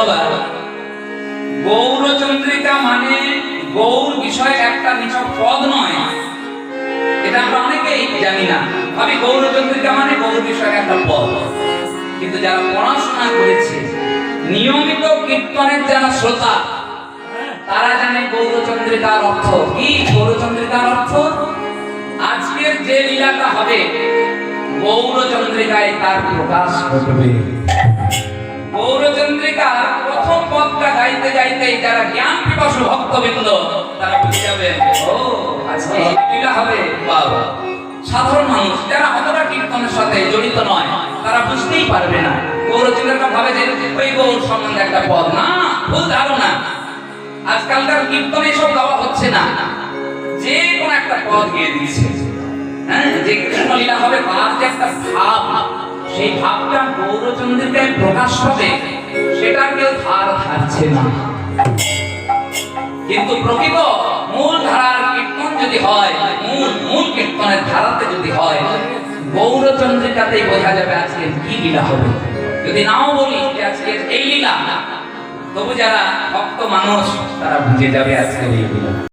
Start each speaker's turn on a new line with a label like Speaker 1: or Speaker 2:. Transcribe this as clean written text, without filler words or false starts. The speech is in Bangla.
Speaker 1: বাবা, গৌরচন্দ্রিকা মানে গৌর বিষয় একটা নিছক পদ নয়, এটা আমরা অনেকেই জানি না, ভাবি গৌরচন্দ্রিকা মানে গৌর বিষয় একটা পদ। কিন্তু যারা পড়াশোনা করেছে, নিয়মিত কীর্তনের যারা শ্রোতা, তারা জানে গৌরচন্দ্রিকার অর্থ কি। গৌরচন্দ্রিকার অর্থ আজকের যে লীলাটা হবে গৌরচন্দ্রিকায় তার প্রকাশ ঘটবে। গৌরচন্দ্রিকার প্রথম পদটা গাইতে গাইতে যারা জ্ঞান পিপাসু ভক্তবৃন্দ তারা বুঝে যাবেন, ও আজকে লীলা হবে। বাবা, সাধারণ মানুষ যারা অতটা কীর্তনের সাথে জড়িত নয় তারা বুঝতেই পারবে না। গৌরচন্দ্রিকা ভাবে যে ওই গৌর সম্বন্ধে একটা পদ, না, ভুল ধারণা। আজকালকার কীর্তনে সব গাওয়া হচ্ছে না, যে কোন একটা পদ গিয়ে দিচ্ছে। হ্যাঁ, যে কৃষ্ণলীলা হবে তার যে একটা ভাব, সেই ভাবটা গৌরচন্দ্রিকায় প্রকাশ হবে, সেটা কেউ ধার ধারছে না। কিন্তু প্রকৃত মূল ধারার কীর্তন যদি হয়, মূল কীর্তনের ধারাতে যদি হয়, গৌরচন্দ্রিকাতেই বোঝা যাবে আজকে কি লীলা হবে। যদি নাও বলি যে আজকে এই লীলা, তবু যারা ভক্ত মানুষ তারা বুঝে যাবে আজকে এই লীলা।